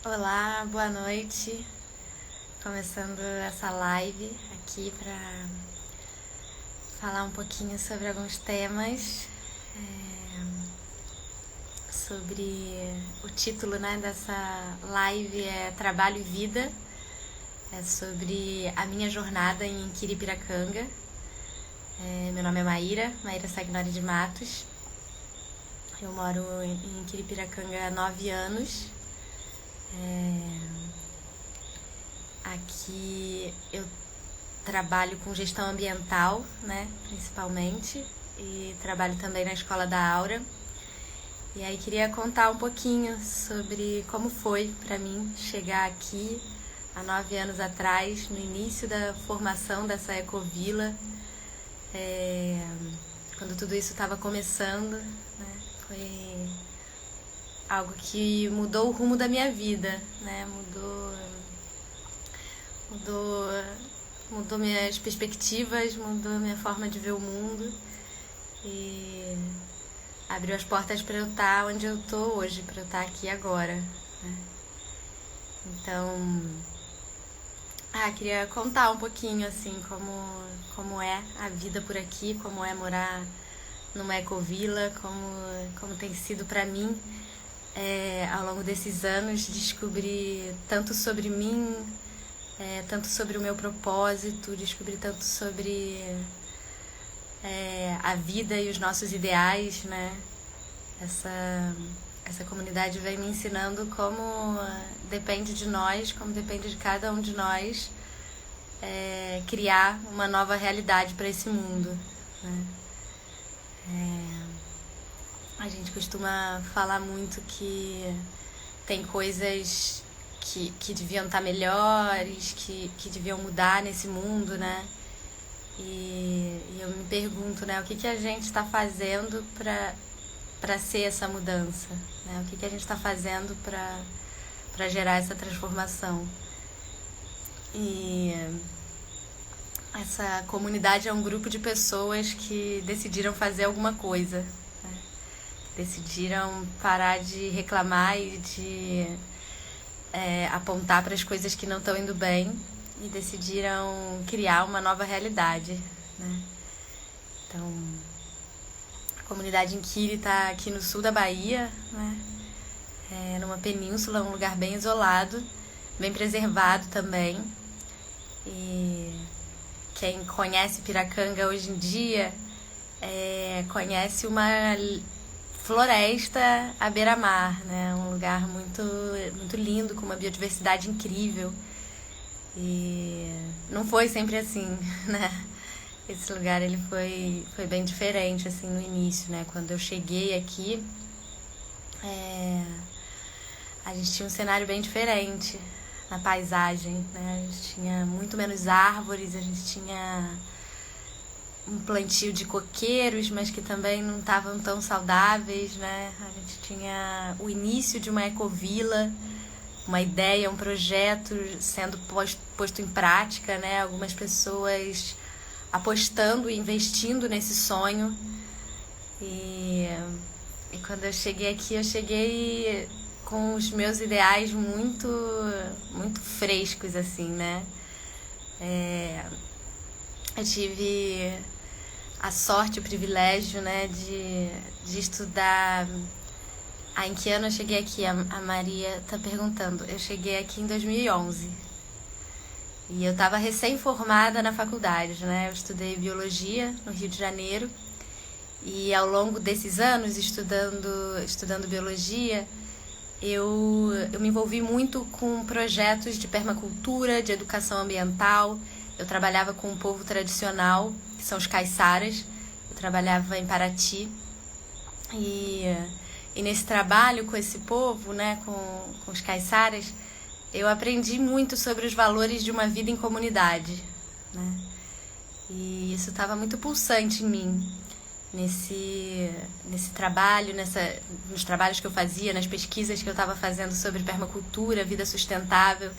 Olá, boa noite. Começando essa live aqui para falar um pouquinho sobre alguns temas, sobre o título, né, dessa live é Trabalho e Vida, é sobre a minha jornada em Quiripiracanga. Meu nome é Maíra Sagnori de Matos. Eu moro em Quiripiracanga há 9 anos. Aqui eu trabalho com gestão ambiental, né, principalmente, e trabalho também na Escola da Aura. E aí queria contar um pouquinho sobre como foi para mim chegar aqui há 9 anos atrás, no início da formação dessa ecovila, quando tudo isso estava começando, né, foi algo que mudou o rumo da minha vida, né? Mudou minhas perspectivas, mudou minha forma de ver o mundo e abriu as portas para eu estar onde eu tô hoje, para eu estar aqui agora, né? Então, queria contar um pouquinho assim como é a vida por aqui, como é morar numa ecovila, como tem sido para mim. Ao longo desses anos, descobri tanto sobre mim, tanto sobre o meu propósito, descobri tanto sobre a vida e os nossos ideais, né? Essa comunidade vem me ensinando como depende de nós, como depende de cada um de nós, criar uma nova realidade para esse mundo, né? A gente costuma falar muito que tem coisas que deviam estar melhores, que deviam mudar nesse mundo, né? E eu me pergunto, né, o que a gente está fazendo para ser essa mudança, né? O que a gente está fazendo para gerar essa transformação. E essa comunidade é um grupo de pessoas que decidiram fazer alguma coisa, decidiram parar de reclamar e de apontar para as coisas que não estão indo bem e decidiram criar uma nova realidade, né? Então, a comunidade em Quiri está aqui no sul da Bahia, né? Numa península, um lugar bem isolado, bem preservado também. E quem conhece Piracanga hoje em dia conhece uma floresta à beira-mar, né? Um lugar muito, muito lindo, com uma biodiversidade incrível. E não foi sempre assim, né? Esse lugar ele foi bem diferente assim no início, né? Quando eu cheguei aqui, a gente tinha um cenário bem diferente na paisagem, né? A gente tinha muito menos árvores, a gente tinha um plantio de coqueiros, mas que também não estavam tão saudáveis, né? A gente tinha o início de uma ecovila, uma ideia, um projeto sendo posto em prática, né? Algumas pessoas apostando e investindo nesse sonho. E quando eu cheguei aqui, eu cheguei com os meus ideais muito, muito frescos, assim, né? Eu tive a sorte, o privilégio, né, de estudar. Em que ano eu cheguei aqui? A Maria tá perguntando. Eu cheguei aqui em 2011. E eu estava recém-formada na faculdade, né? Eu estudei biologia no Rio de Janeiro. E ao longo desses anos, estudando biologia, eu me envolvi muito com projetos de permacultura, de educação ambiental. Eu trabalhava com um povo tradicional, que são os caiçaras. Eu trabalhava em Paraty. E nesse trabalho com esse povo, né, com os caiçaras, eu aprendi muito sobre os valores de uma vida em comunidade, né? E isso estava muito pulsante em mim, nesse trabalho, nos trabalhos que eu fazia, nas pesquisas que eu estava fazendo sobre permacultura, vida sustentável.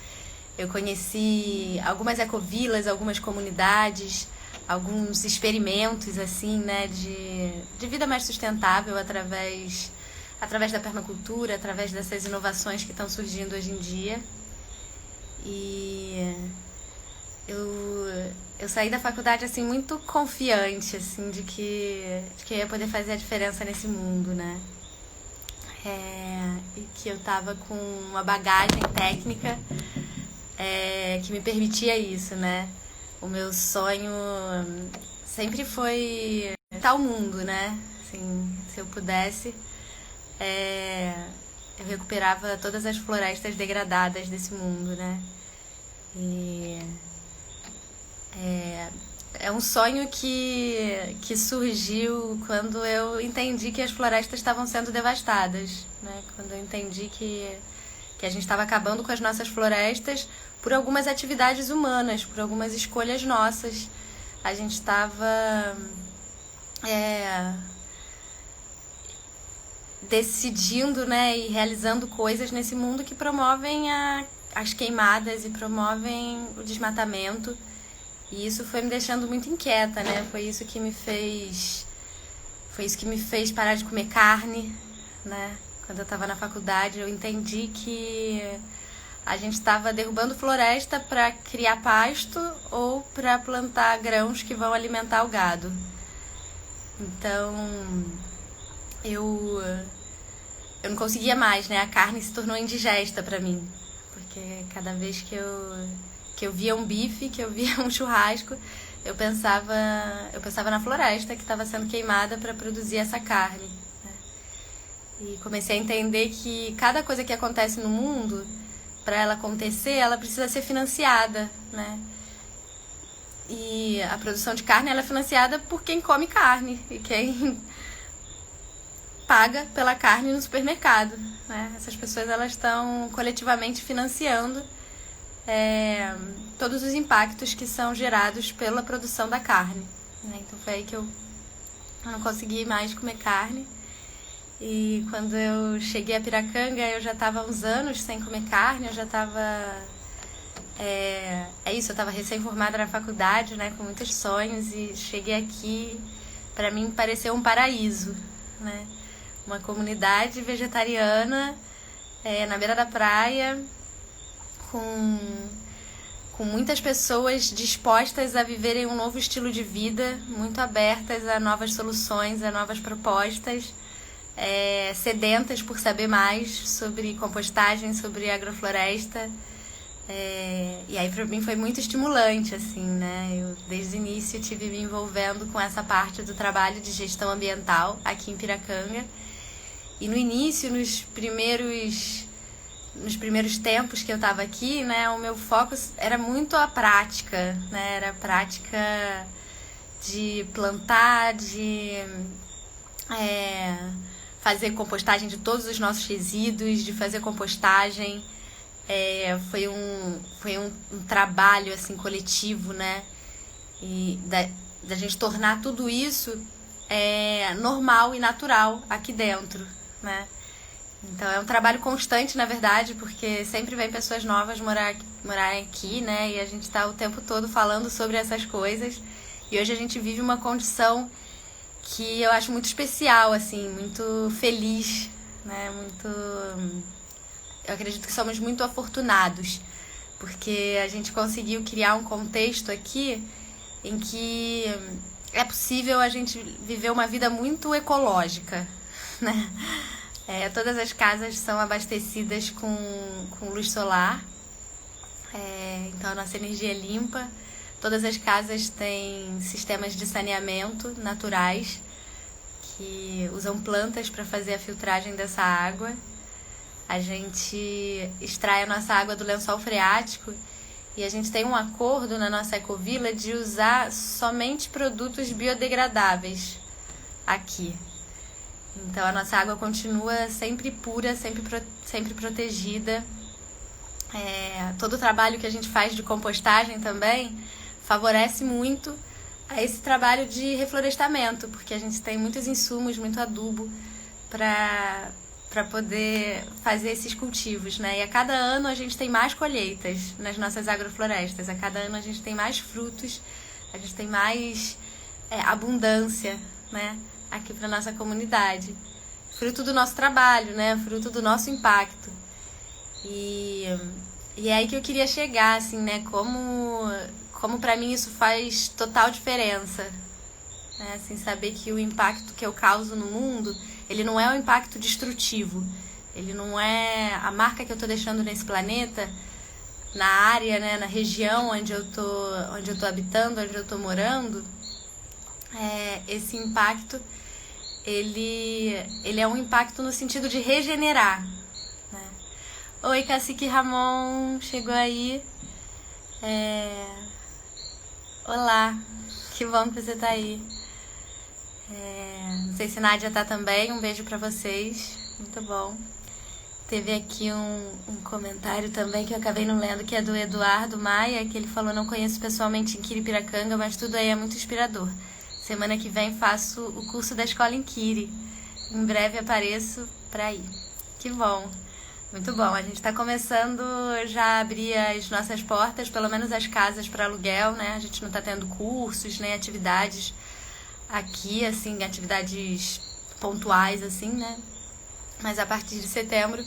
Eu conheci algumas ecovilas, algumas comunidades, alguns experimentos assim, né, de vida mais sustentável através através da permacultura, através dessas inovações que estão surgindo hoje em dia. E eu saí da faculdade assim muito confiante assim de que eu ia poder fazer a diferença nesse mundo, né? E que eu tava com uma bagagem técnica que me permitia isso, né? O meu sonho sempre foi estar ao mundo, né? Assim, se eu pudesse, eu recuperava todas as florestas degradadas desse mundo, né? E é um sonho que surgiu quando eu entendi que as florestas estavam sendo devastadas, né? Quando eu entendi que a gente estava acabando com as nossas florestas por algumas atividades humanas, por algumas escolhas nossas. A gente estava decidindo, né, e realizando coisas nesse mundo que promovem as queimadas e promovem o desmatamento. E isso foi me deixando muito inquieta, né? Foi isso que me fez parar de comer carne, né? Quando eu estava na faculdade, eu entendi que a gente estava derrubando floresta para criar pasto ou para plantar grãos que vão alimentar o gado. Então, eu não conseguia mais, né? A carne se tornou indigesta para mim, porque cada vez que eu via um bife, que eu via um churrasco, eu pensava na floresta que estava sendo queimada para produzir essa carne, né? E comecei a entender que cada coisa que acontece no mundo, para ela acontecer, ela precisa ser financiada, né? E a produção de carne ela é financiada por quem come carne e quem paga pela carne no supermercado, né? Essas pessoas elas estão coletivamente financiando todos os impactos que são gerados pela produção da carne, né? Então foi aí que eu não consegui mais comer carne. E quando eu cheguei a Piracanga, eu já estava há uns anos sem comer carne, eu já estava... eu estava recém-formada na faculdade, né, com muitos sonhos, e cheguei aqui, para mim pareceu um paraíso, né? Uma comunidade vegetariana na beira da praia, com muitas pessoas dispostas a viverem um novo estilo de vida, muito abertas a novas soluções, a novas propostas, sedentas por saber mais sobre compostagem, sobre agrofloresta. E aí para mim foi muito estimulante, assim, né? Eu desde o início tive me envolvendo com essa parte do trabalho de gestão ambiental aqui em Piracanga. E no início, nos primeiros tempos que eu estava aqui, né, o meu foco era muito a prática, né? Era a prática de plantar, de fazer compostagem de todos os nossos resíduos, de fazer compostagem. Foi um trabalho assim coletivo, né? E da gente tornar tudo isso normal e natural aqui dentro, né? Então é um trabalho constante, na verdade, porque sempre vem pessoas novas morar aqui, né? E a gente está o tempo todo falando sobre essas coisas. E hoje a gente vive uma condição que eu acho muito especial, assim, muito feliz, né? Eu acredito que somos muito afortunados, porque a gente conseguiu criar um contexto aqui em que é possível a gente viver uma vida muito ecológica, né? Todas as casas são abastecidas com luz solar, então a nossa energia é limpa. Todas as casas têm sistemas de saneamento naturais que usam plantas para fazer a filtragem dessa água. A gente extrai a nossa água do lençol freático e a gente tem um acordo na nossa ecovila de usar somente produtos biodegradáveis aqui. Então a nossa água continua sempre pura, sempre protegida. Todo o trabalho que a gente faz de compostagem também favorece muito a esse trabalho de reflorestamento, porque a gente tem muitos insumos, muito adubo para poder fazer esses cultivos, né? E a cada ano a gente tem mais colheitas nas nossas agroflorestas, a cada ano a gente tem mais frutos, a gente tem mais abundância, né? Aqui para nossa comunidade. fruto do nosso trabalho, né? Fruto do nosso impacto. E é aí que eu queria chegar, assim, né? Como pra mim isso faz total diferença, né? Assim, saber que o impacto que eu causo no mundo, ele não é um impacto destrutivo. Ele não é a marca que eu tô deixando nesse planeta, na área, né? Na região onde eu tô habitando, onde eu tô morando. Esse impacto, ele é um impacto no sentido de regenerar, né? Oi, Cacique Ramon, chegou aí. Olá, que bom que você tá aí. Não sei se Nádia tá também, um beijo pra vocês, muito bom. Teve aqui um comentário também que eu acabei não lendo, que é do Eduardo Maia, que ele falou: não conheço pessoalmente Inquiri-Piracanga, mas tudo aí é muito inspirador. Semana que vem faço o curso da escola Inquiri. Em breve apareço pra ir. Que bom. Muito bom. A gente está começando já a abrir as nossas portas, pelo menos as casas para aluguel, né? A gente não está tendo cursos, nem atividades aqui, assim, atividades pontuais, assim, né? Mas a partir de setembro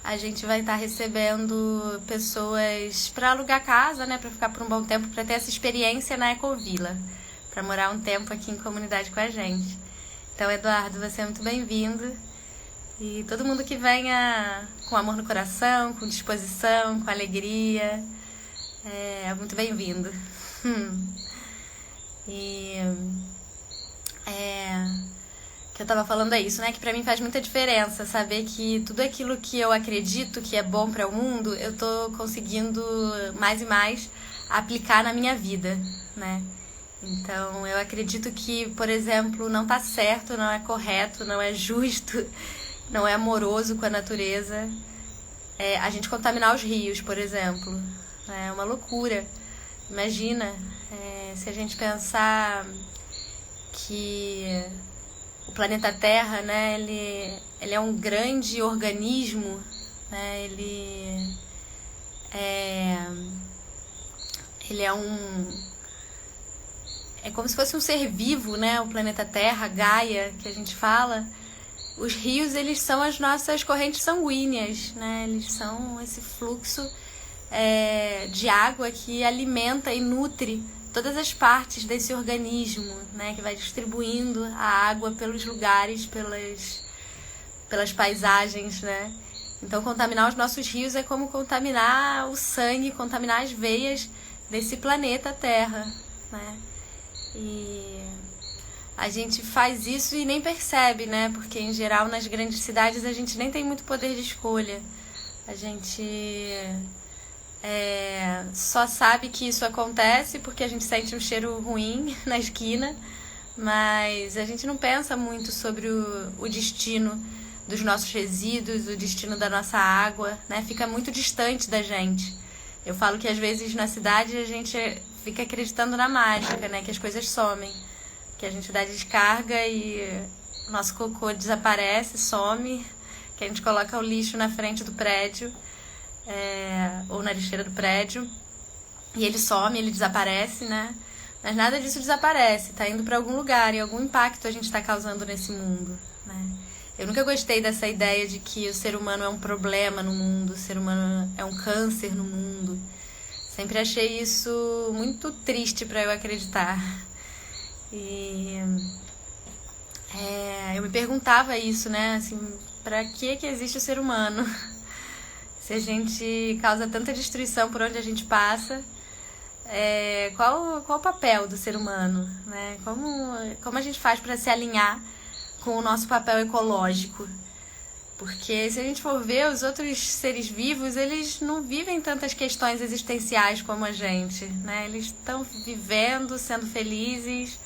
a gente vai estar recebendo pessoas para alugar casa, né? Para ficar por um bom tempo, para ter essa experiência na Ecovila, para morar um tempo aqui em comunidade com a gente. Então, Eduardo, você é muito bem-vindo. E todo mundo que venha com amor no coração, com disposição, com alegria, é muito bem-vindo. Que eu tava falando é isso, né? Que pra mim faz muita diferença saber que tudo aquilo que eu acredito que é bom para o mundo, eu tô conseguindo mais e mais aplicar na minha vida, né? Então, eu acredito que, por exemplo, não tá certo, não é correto, não é justo, não é amoroso com a natureza a gente contaminar os rios, por exemplo. É uma loucura. Imagina, se a gente pensar que o planeta Terra, né, ele é um grande organismo, né, ele é como se fosse um ser vivo, né, o planeta Terra, Gaia, que a gente fala. Os rios, eles são as nossas correntes sanguíneas, né, eles são esse fluxo de água que alimenta e nutre todas as partes desse organismo, né, que vai distribuindo a água pelos lugares, pelas paisagens, né. Então, contaminar os nossos rios é como contaminar o sangue, contaminar as veias desse planeta Terra, né. E a gente faz isso e nem percebe, né, porque em geral nas grandes cidades a gente nem tem muito poder de escolha. A gente só sabe que isso acontece porque a gente sente um cheiro ruim na esquina, mas a gente não pensa muito sobre o destino dos nossos resíduos, o destino da nossa água, né? Fica muito distante da gente. Eu falo que às vezes na cidade a gente fica acreditando na mágica, né? Que as coisas somem, que a gente dá descarga e nosso cocô desaparece, some, que a gente coloca o lixo na frente do prédio, ou na lixeira do prédio, e ele some, ele desaparece, né? Mas nada disso desaparece, tá indo para algum lugar e algum impacto a gente está causando nesse mundo, né? Eu nunca gostei dessa ideia de que o ser humano é um problema no mundo, o ser humano é um câncer no mundo. Sempre achei isso muito triste para eu acreditar. E eu me perguntava isso, né? Assim, para que existe o ser humano? Se a gente causa tanta destruição por onde a gente passa, qual o papel do ser humano, né? Como a gente faz para se alinhar com o nosso papel ecológico? Porque se a gente for ver, os outros seres vivos, eles não vivem tantas questões existenciais como a gente, né? Eles estão vivendo, sendo felizes,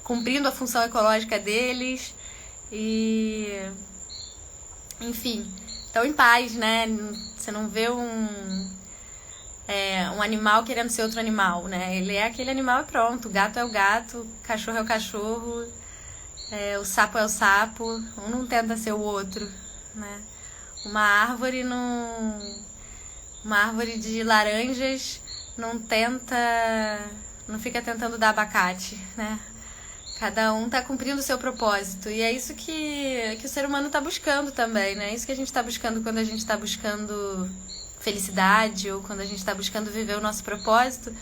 cumprindo a função ecológica deles e, enfim, estão em paz, né? Você não vê um animal querendo ser outro animal, né? Ele é aquele animal e pronto. O gato é o gato, o cachorro é o cachorro, o sapo é o sapo. Um não tenta ser o outro, né? Uma árvore de laranjas não fica tentando dar abacate, né? Cada um tá cumprindo o seu propósito. E é isso que o ser humano tá buscando também, né? É isso que a gente tá buscando quando a gente tá buscando felicidade ou quando a gente tá buscando viver o nosso propósito.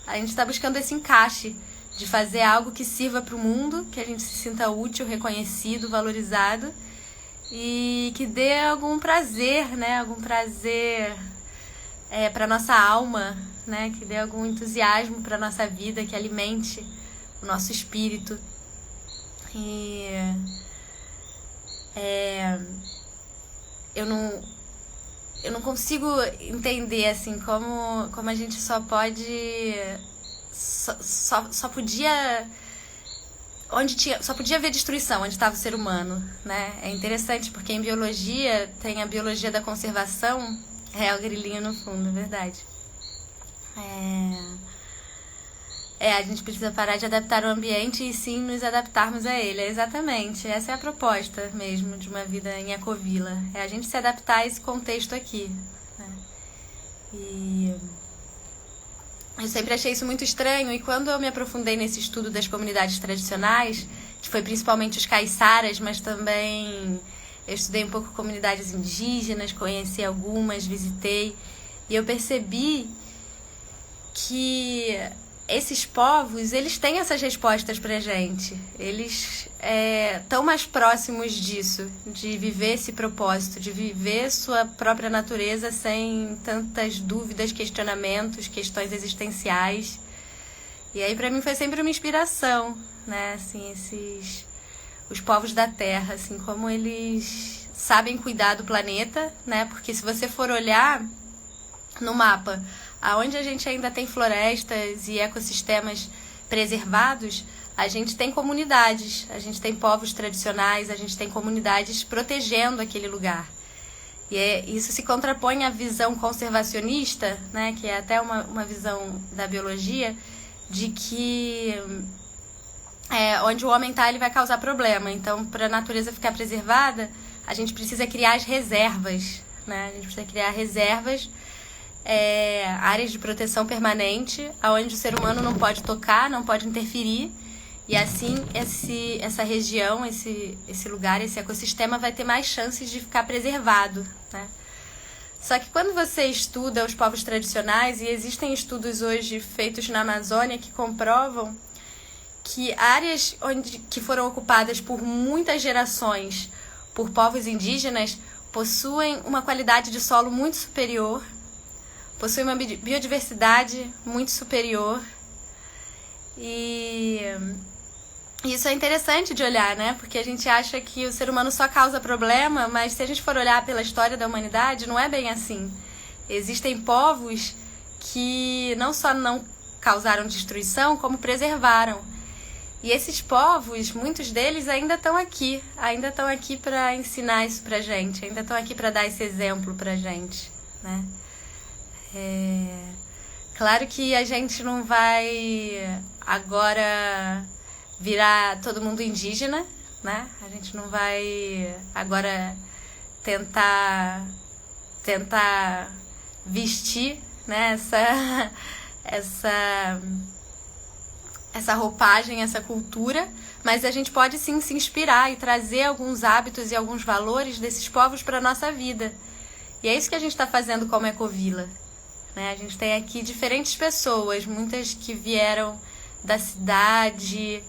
A gente tá buscando esse encaixe de fazer algo que sirva pro mundo, que a gente se sinta útil, reconhecido, valorizado e que dê algum prazer, né? Algum prazer pra nossa alma, né? Que dê algum entusiasmo pra nossa vida, que alimente o nosso espírito. E eu não consigo entender assim como a gente só podia só podia haver destruição onde estava o ser humano, né? É interessante porque em biologia tem a biologia da conservação, o grilinho no fundo, é verdade. A gente precisa parar de adaptar o ambiente e sim nos adaptarmos a ele. Exatamente, essa é a proposta mesmo de uma vida em ecovila. É a gente se adaptar a esse contexto aqui, né? E eu sempre achei isso muito estranho e quando eu me aprofundei nesse estudo das comunidades tradicionais, que foi principalmente os caiçaras, mas também eu estudei um pouco comunidades indígenas, conheci algumas, visitei, e eu percebi que esses povos, eles têm essas respostas pra gente. Eles estão mais próximos disso, de viver esse propósito, de viver sua própria natureza sem tantas dúvidas, questionamentos, questões existenciais. E aí pra mim foi sempre uma inspiração, né? Assim, os povos da Terra, assim, como eles sabem cuidar do planeta, né? Porque se você for olhar no mapa, aonde a gente ainda tem florestas e ecossistemas preservados, a gente tem comunidades, a gente tem povos tradicionais, a gente tem comunidades protegendo aquele lugar. E isso se contrapõe à visão conservacionista, né, que é até uma visão da biologia, de que onde o homem está, ele vai causar problema. Então, para a natureza ficar preservada, a gente precisa criar as reservas, né? A gente precisa criar reservas, áreas de proteção permanente, onde o ser humano não pode tocar, não pode interferir, e assim essa região, esse lugar, esse ecossistema vai ter mais chances de ficar preservado, né? Só que quando você estuda os povos tradicionais, e existem estudos hoje feitos na Amazônia que comprovam que áreas que foram ocupadas por muitas gerações por povos indígenas possuem uma qualidade de solo muito superior, possui uma biodiversidade muito superior. E isso é interessante de olhar, né? Porque a gente acha que o ser humano só causa problema, mas se a gente for olhar pela história da humanidade, não é bem assim. Existem povos que não só não causaram destruição, como preservaram. E esses povos, muitos deles ainda estão aqui para ensinar isso pra gente, ainda estão aqui para dar esse exemplo pra gente, né? Claro que a gente não vai agora virar todo mundo indígena, né? A gente não vai agora tentar vestir, né, essa roupagem, essa cultura, mas a gente pode sim se inspirar e trazer alguns hábitos e alguns valores desses povos para a nossa vida. E é isso que a gente está fazendo como Ecovila, né? A gente tem aqui diferentes pessoas, muitas que vieram da cidade,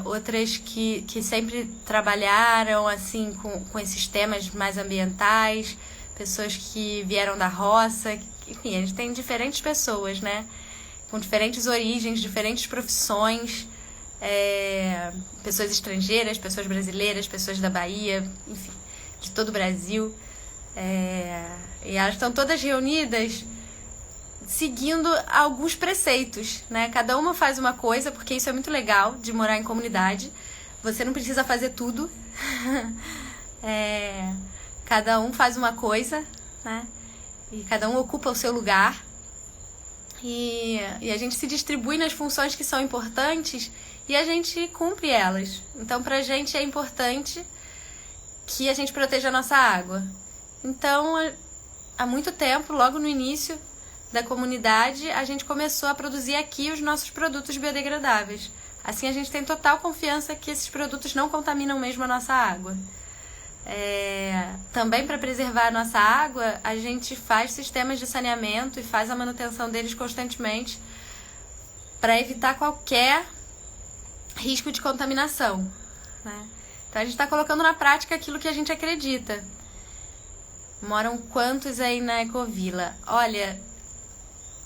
outras que sempre trabalharam assim com esses temas mais ambientais, pessoas que vieram da roça, enfim, a gente tem diferentes pessoas, né? Com diferentes origens, diferentes profissões, pessoas estrangeiras, pessoas brasileiras, pessoas da Bahia, enfim, de todo o Brasil. E elas estão todas reunidas seguindo alguns preceitos, né? Cada uma faz uma coisa, porque isso é muito legal de morar em comunidade. Você não precisa fazer tudo. Cada um faz uma coisa, né? E cada um ocupa o seu lugar. E a gente se distribui nas funções que são importantes e a gente cumpre elas. Então, pra gente é importante que a gente proteja a nossa água. Então, há muito tempo, logo no início da comunidade, a gente começou a produzir aqui os nossos produtos biodegradáveis. Assim a gente tem total confiança que esses produtos não contaminam mesmo a nossa água. Também para preservar a nossa água, a gente faz sistemas de saneamento e faz a manutenção deles constantemente para evitar qualquer risco de contaminação, né? Então a gente está colocando na prática aquilo que a gente acredita. Moram quantos aí na Ecovila? Olha,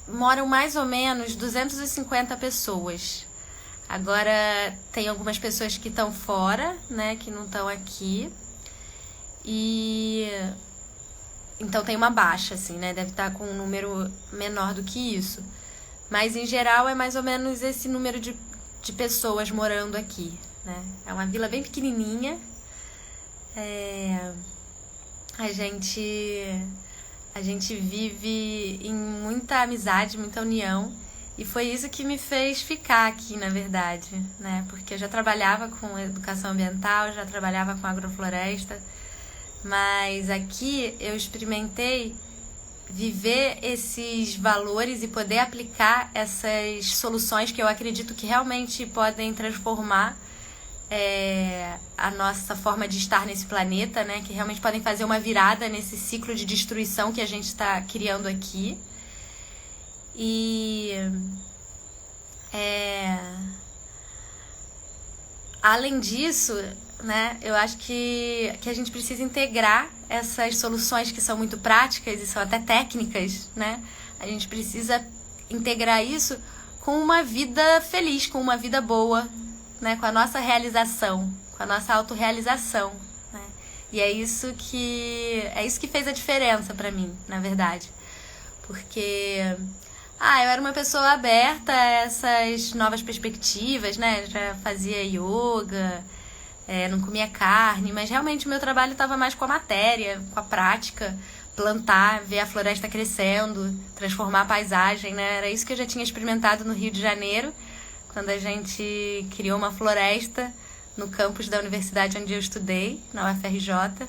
moram mais ou menos 250 pessoas. Agora tem algumas pessoas que estão fora, né, que não estão aqui. E então tem uma baixa, assim, né? Deve estar com um número menor do que isso. Mas em geral é mais ou menos esse número de pessoas morando aqui, né? É uma vila bem pequenininha. A gente vive em muita amizade, muita união. E foi isso que me fez ficar aqui, na verdade, né? Porque eu já trabalhava com educação ambiental, já trabalhava com agrofloresta. Mas aqui eu experimentei viver esses valores e poder aplicar essas soluções que eu acredito que realmente podem transformar a nossa forma de estar nesse planeta, né? Que realmente podem fazer uma virada nesse ciclo de destruição que a gente está criando aqui. E além disso, né, eu acho que a gente precisa integrar essas soluções que são muito práticas e são até técnicas, né? A gente precisa integrar isso com uma vida feliz, com uma vida boa, né? Com a nossa realização, com a nossa autorrealização, né? E é isso que fez a diferença pra mim, na verdade. Porque eu era uma pessoa aberta a essas novas perspectivas, né? Já fazia yoga, não comia carne, mas realmente o meu trabalho estava mais com a matéria, com a prática, plantar, ver a floresta crescendo, transformar a paisagem, né? Era isso que eu já tinha experimentado no Rio de Janeiro, quando a gente criou uma floresta no campus da universidade onde eu estudei, na UFRJ.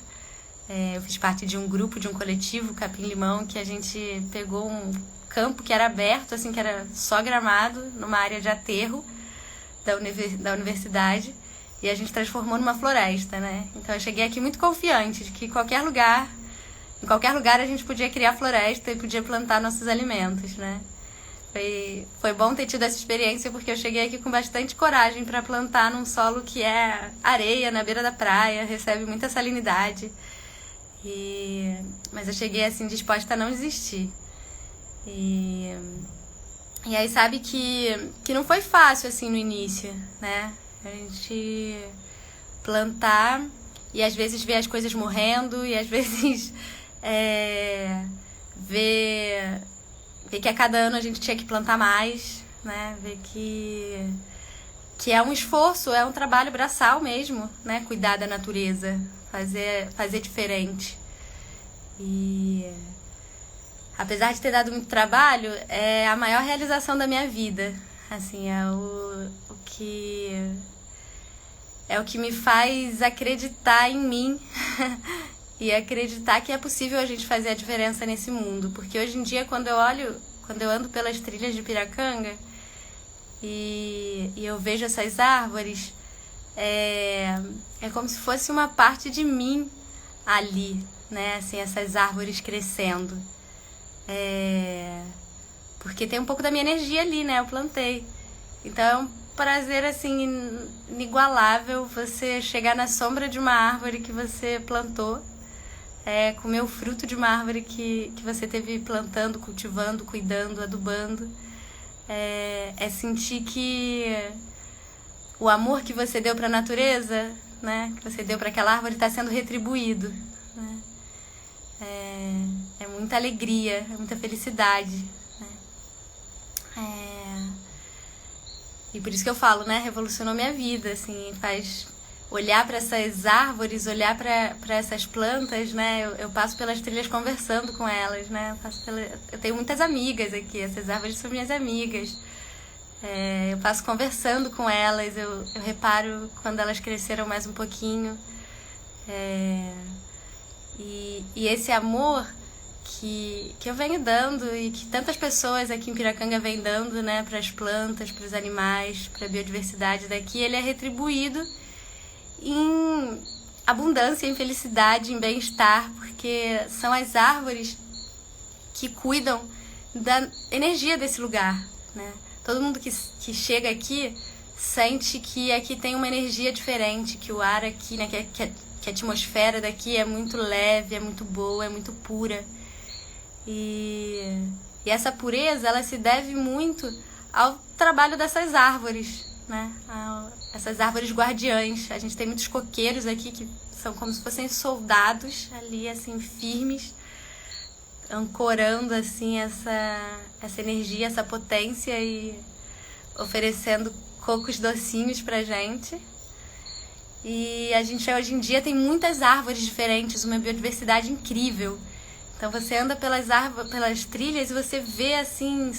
Eu fiz parte de um grupo, de um coletivo, Capim Limão, que a gente pegou um campo que era aberto, assim, que era só gramado, numa área de aterro da universidade, e a gente transformou numa floresta, né? Então eu cheguei aqui muito confiante de que em qualquer lugar a gente podia criar floresta e podia plantar nossos alimentos, né? Foi bom ter tido essa experiência, porque eu cheguei aqui com bastante coragem para plantar num solo que é areia, na beira da praia, recebe muita salinidade. Mas eu cheguei assim disposta a não desistir. E aí sabe que não foi fácil assim no início, né? A gente plantar e às vezes ver as coisas morrendo e às vezes ver que a cada ano a gente tinha que plantar mais, né? Ver que é um esforço, é um trabalho braçal mesmo, né? Cuidar da natureza, fazer diferente. E apesar de ter dado muito trabalho, é a maior realização da minha vida. Assim, é o que me faz acreditar em mim e acreditar que é possível a gente fazer a diferença nesse mundo. Porque hoje em dia, quando eu ando pelas trilhas de Piracanga e eu vejo essas árvores, é como se fosse uma parte de mim ali, né? Assim, essas árvores crescendo. Porque tem um pouco da minha energia ali, né? Eu plantei. Então é um prazer, assim, inigualável você chegar na sombra de uma árvore que você plantou, comer o fruto de uma árvore que você teve plantando, cultivando, cuidando, adubando. É sentir que o amor que você deu para a natureza, né? Que você deu para aquela árvore está sendo retribuído, né? É muita alegria, é muita felicidade, né? E por isso que eu falo, né? Revolucionou minha vida, assim, faz olhar para essas árvores, olhar para essas plantas, né? Eu passo pelas trilhas conversando com elas, né? Eu tenho muitas amigas aqui, essas árvores são minhas amigas. Eu passo conversando com elas, eu reparo quando elas cresceram mais um pouquinho. E esse amor que eu venho dando e que tantas pessoas aqui em Piracanga vêm dando, né, para as plantas, para os animais, para a biodiversidade daqui, ele é retribuído em abundância, em felicidade, em bem-estar, porque são as árvores que cuidam da energia desse lugar, né? Todo mundo que chega aqui sente que aqui tem uma energia diferente, que o ar aqui, né, que a atmosfera daqui é muito leve, é muito boa, é muito pura. E essa pureza, ela se deve muito ao trabalho dessas árvores, né? Essas árvores guardiãs. A gente tem muitos coqueiros aqui que são como se fossem soldados ali, assim, firmes, ancorando, assim, essa energia, essa potência e oferecendo cocos docinhos pra gente. E a gente hoje em dia tem muitas árvores diferentes, uma biodiversidade incrível. Então você anda pelas trilhas e você vê, assim,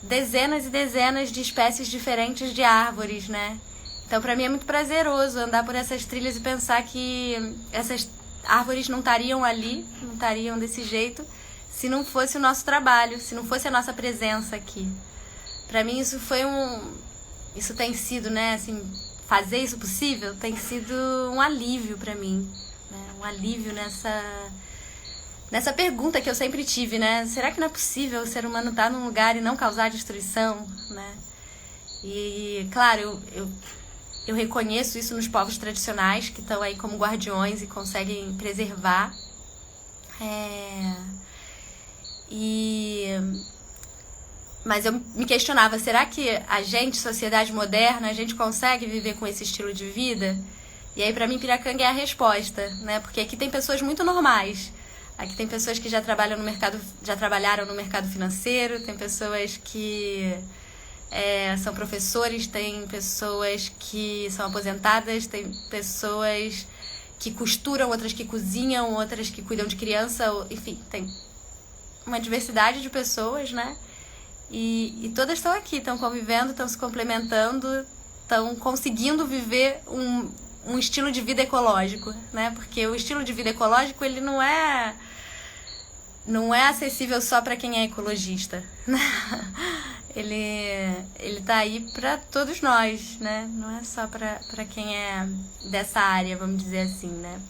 dezenas e dezenas de espécies diferentes de árvores, né? Então pra mim é muito prazeroso andar por essas trilhas e pensar que essas árvores não estariam ali, não estariam desse jeito, se não fosse o nosso trabalho, se não fosse a nossa presença aqui. Pra mim isso tem sido, né, assim, fazer isso possível tem sido um alívio pra mim, né? Um alívio nessa pergunta que eu sempre tive, né? Será que não é possível o ser humano estar num lugar e não causar destruição, né? E, claro, eu reconheço isso nos povos tradicionais que estão aí como guardiões e conseguem preservar. Mas eu me questionava, será que a gente, sociedade moderna, a gente consegue viver com esse estilo de vida? E aí, pra mim, Piracanga é a resposta, né? Porque aqui tem pessoas muito normais. Aqui tem pessoas que já trabalharam no mercado financeiro, tem pessoas que são professores, tem pessoas que são aposentadas, tem pessoas que costuram, outras que cozinham, outras que cuidam de criança, enfim, tem uma diversidade de pessoas, né? E todas estão aqui, estão convivendo, estão se complementando, estão conseguindo viver um estilo de vida ecológico, né? Porque o estilo de vida ecológico, ele não é acessível só para quem é ecologista. Ele tá aí para todos nós, né? Não é só para quem é dessa área, vamos dizer assim, né?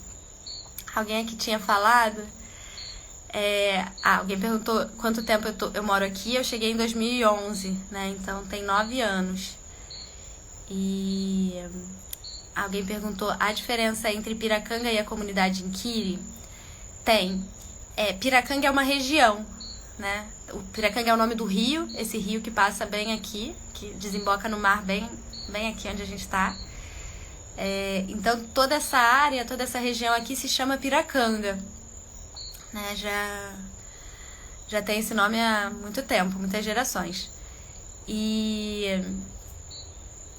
Alguém aqui tinha falado... alguém perguntou quanto tempo eu moro aqui. Eu cheguei em 2011, né? Então tem 9 anos. E alguém perguntou a diferença entre Piracanga e a comunidade Inquiri. Tem. Piracanga é uma região, né? O Piracanga é o nome do rio, esse rio que passa bem aqui, que desemboca no mar bem aqui onde a gente está. Então toda essa área, toda essa região aqui se chama Piracanga, né? Já tem esse nome há muito tempo, muitas gerações. E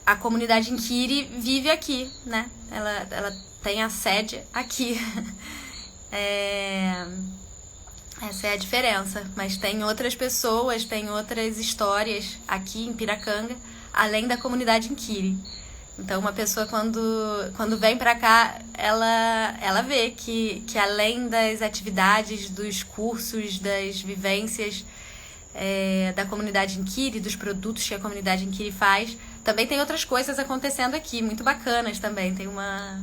a comunidade Inquiri vive aqui, né? Ela tem a sede aqui. Essa é a diferença. Mas tem outras pessoas, tem outras histórias aqui em Piracanga, além da comunidade Inquiri. Então uma pessoa quando vem pra cá, ela vê que além das atividades, dos cursos, das vivências da comunidade Inquiri, dos produtos que a comunidade Inquiri faz, também tem outras coisas acontecendo aqui, muito bacanas também. Tem uma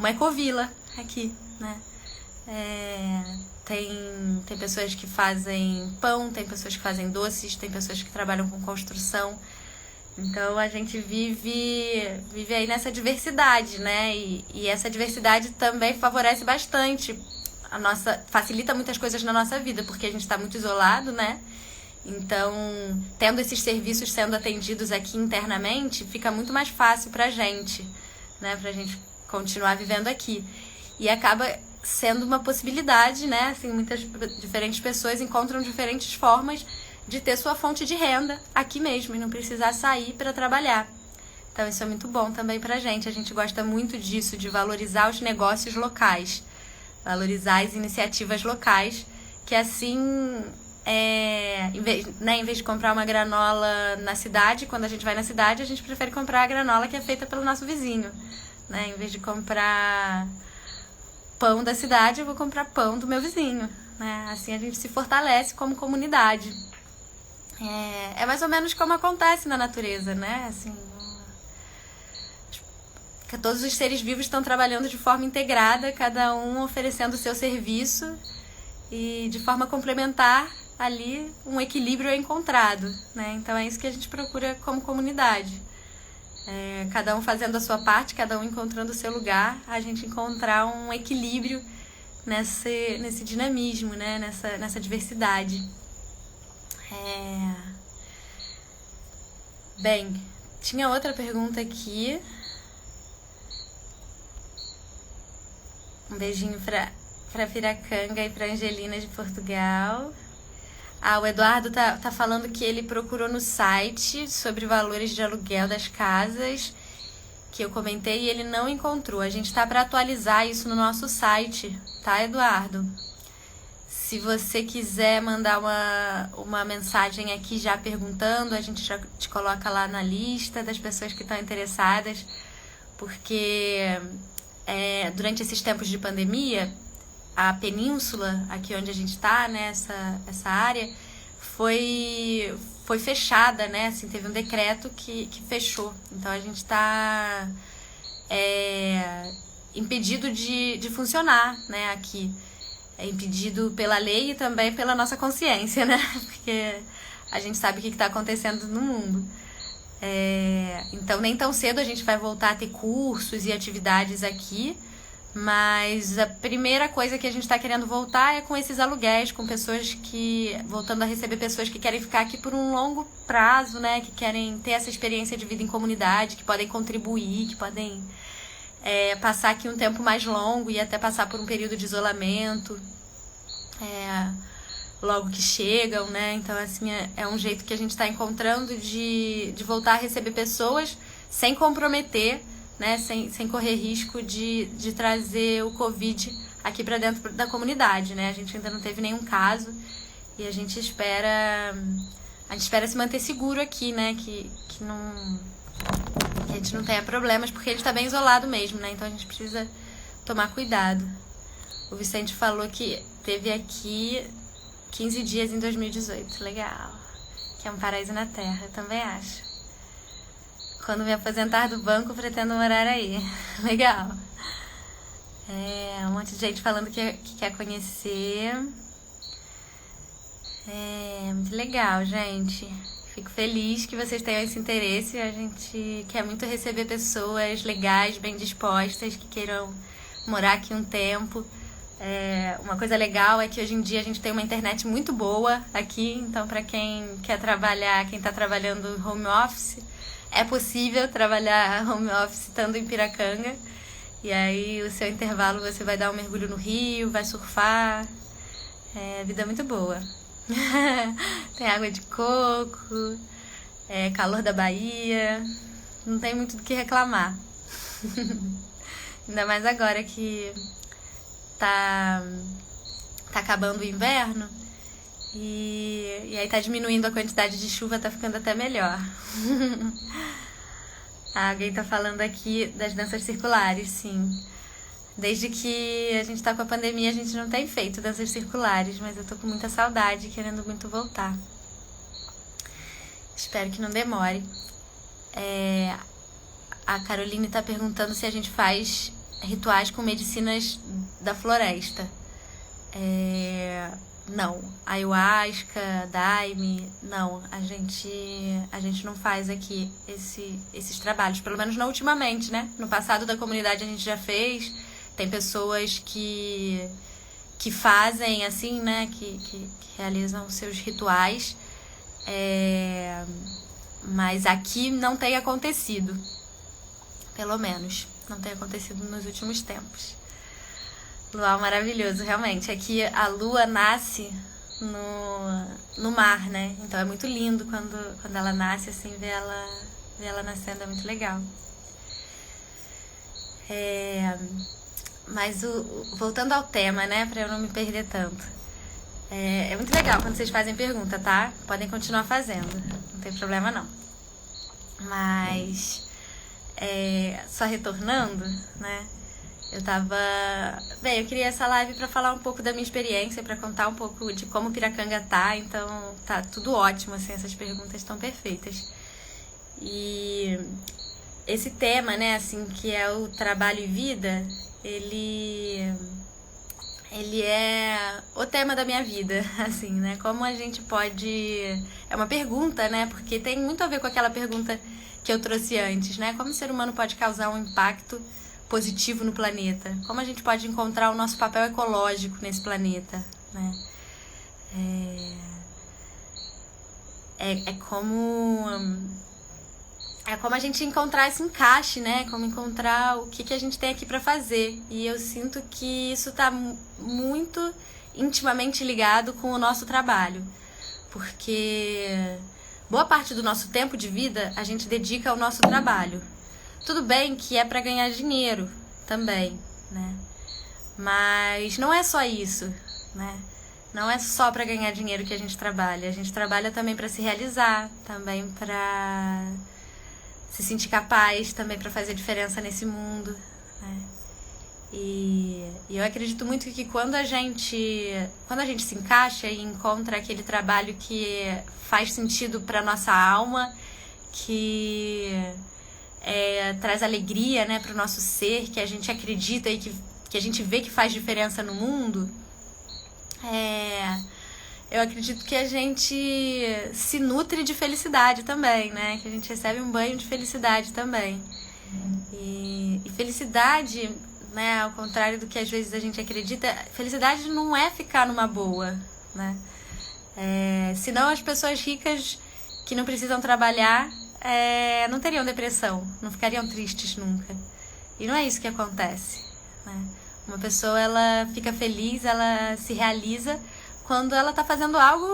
ecovila aqui, né? Tem pessoas que fazem pão, tem pessoas que fazem doces, tem pessoas que trabalham com construção. Então a gente vive aí nessa diversidade, né? E essa diversidade também favorece bastante facilita muitas coisas na nossa vida, porque a gente está muito isolado, né? Então, tendo esses serviços sendo atendidos aqui internamente, fica muito mais fácil pra gente, né? Pra gente continuar vivendo aqui. E acaba sendo uma possibilidade, né? Assim, muitas diferentes pessoas encontram diferentes formas de ter sua fonte de renda aqui mesmo e não precisar sair para trabalhar. Então isso é muito bom também pra gente. A gente gosta muito disso, de valorizar os negócios locais, valorizar as iniciativas locais, que assim, em vez de comprar uma granola na cidade, quando a gente vai na cidade, a gente prefere comprar a granola que é feita pelo nosso vizinho, né? Em vez de comprar pão da cidade, eu vou comprar pão do meu vizinho, né? Assim a gente se fortalece como comunidade. É mais ou menos como acontece na natureza, né? Assim, que todos os seres vivos estão trabalhando de forma integrada, cada um oferecendo o seu serviço e de forma complementar ali um equilíbrio é encontrado, né? Então é isso que a gente procura como comunidade. Cada um fazendo a sua parte, cada um encontrando o seu lugar, a gente encontrar um equilíbrio nesse dinamismo, né? Nessa diversidade. Bem, tinha outra pergunta aqui. Um beijinho pra Piracanga e pra Angelina de Portugal. O Eduardo tá falando que ele procurou no site sobre valores de aluguel das casas, que eu comentei, e ele não encontrou. A gente tá para atualizar isso no nosso site, tá, Eduardo? Se você quiser mandar uma mensagem aqui já perguntando, a gente já te coloca lá na lista das pessoas que estão interessadas, porque durante esses tempos de pandemia, a península, aqui onde a gente está, né, essa área, foi fechada, né? Assim, teve um decreto que fechou. Então a gente está impedido de funcionar, né, aqui. É impedido pela lei e também pela nossa consciência, né? Porque a gente sabe o que está acontecendo no mundo. Então nem tão cedo a gente vai voltar a ter cursos e atividades aqui. Mas a primeira coisa que a gente está querendo voltar é com esses aluguéis, com pessoas voltando a receber pessoas que querem ficar aqui por um longo prazo, né? Que querem ter essa experiência de vida em comunidade, que podem contribuir, que podem passar aqui um tempo mais longo e até passar por um período de isolamento, logo que chegam, né? Então, assim, é um jeito que a gente está encontrando de voltar a receber pessoas sem comprometer, né, sem correr risco de trazer o Covid aqui para dentro da comunidade, né? A gente ainda não teve nenhum caso e a gente espera se manter seguro aqui, né? Que a gente não tenha problemas, porque a gente está bem isolado mesmo, né? Então a gente precisa tomar cuidado. O Vicente falou que teve aqui 15 dias em 2018. Legal. Que é um paraíso na Terra, eu também acho. Quando me aposentar do banco, pretendo morar aí. Legal. Um monte de gente falando que quer conhecer. Muito legal, gente. Fico feliz que vocês tenham esse interesse. A gente quer muito receber pessoas legais, bem dispostas, que queiram morar aqui um tempo. Uma coisa legal é que hoje em dia a gente tem uma internet muito boa aqui. Então, para quem quer trabalhar, quem está trabalhando home office, é possível trabalhar home office estando em Piracanga. E aí, o seu intervalo, você vai dar um mergulho no rio, vai surfar. Vida muito boa. Tem água de coco, calor da Bahia. Não tem muito do que reclamar. Ainda mais agora que tá acabando o inverno. E aí tá diminuindo a quantidade de chuva, tá ficando até melhor. Alguém tá falando aqui das danças circulares, sim. Desde que a gente tá com a pandemia, a gente não tem feito danças circulares, mas eu tô com muita saudade, querendo muito voltar. Espero que não demore. A Caroline tá perguntando se a gente faz rituais com medicinas da floresta. Não, ayahuasca, daime, não, a gente não faz aqui esses trabalhos, pelo menos não ultimamente, né? No passado da comunidade a gente já fez, tem pessoas que fazem assim, né? Que realizam os seus rituais, mas aqui não tem acontecido, pelo menos, não tem acontecido nos últimos tempos. Luau maravilhoso, realmente. Aqui a lua nasce no mar, né? Então é muito lindo quando ela nasce, assim, ver ela nascendo, é muito legal. Mas voltando ao tema, né? Pra eu não me perder tanto. É muito legal quando vocês fazem pergunta, tá? Podem continuar fazendo, não tem problema não. Mas, só retornando, né? eu queria essa live para falar um pouco da minha experiência, para contar um pouco de como Piracanga tá, então tá tudo ótimo, assim, essas perguntas estão perfeitas. E esse tema, né, assim, que é o trabalho e vida, ele é o tema da minha vida, assim, né, como a gente pode... É uma pergunta, né, porque tem muito a ver com aquela pergunta que eu trouxe antes, né, como o ser humano pode causar um impacto positivo no planeta, como a gente pode encontrar o nosso papel ecológico nesse planeta, né, é como a gente encontrar esse encaixe, né? Como encontrar o que a gente tem aqui para fazer. E eu sinto que isso está muito intimamente ligado com o nosso trabalho. Porque boa parte do nosso tempo de vida a gente dedica ao nosso trabalho. Tudo bem que é para ganhar dinheiro também, né? Mas não é só isso, né? Não é só para ganhar dinheiro que a gente trabalha. A gente trabalha também para se realizar, também para se sentir capaz, também para fazer diferença nesse mundo, né? E eu acredito muito que quando a gente se encaixa e encontra aquele trabalho que faz sentido para nossa alma, que traz alegria, né, para o nosso ser, que a gente acredita e que a gente vê que faz diferença no mundo, eu acredito que a gente se nutre de felicidade também, né? Que a gente recebe um banho de felicidade também. E felicidade, né, ao contrário do que às vezes a gente acredita, felicidade não é ficar numa boa, né? Senão as pessoas ricas que não precisam trabalhar não teriam depressão, não ficariam tristes nunca. E não é isso que acontece, né? Uma pessoa, ela fica feliz, ela se realiza quando ela está fazendo algo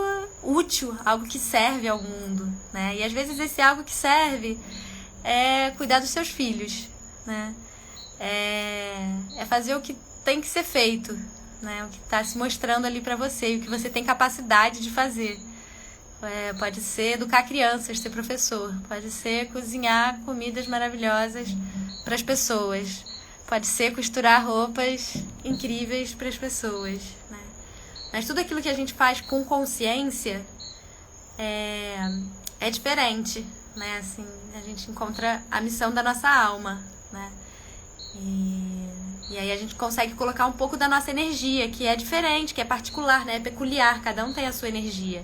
útil, algo que serve ao mundo, né? E às vezes esse algo que serve é cuidar dos seus filhos, né? É fazer o que tem que ser feito, né? O que está se mostrando ali para você, o que você tem capacidade de fazer. Pode ser educar crianças, ser professor, pode ser cozinhar comidas maravilhosas para as pessoas, pode ser costurar roupas incríveis para as pessoas, né? Mas tudo aquilo que a gente faz com consciência é diferente, né? Assim, a gente encontra a missão da nossa alma, né? E aí a gente consegue colocar um pouco da nossa energia, que é diferente, que é particular, né? É peculiar, cada um tem a sua energia.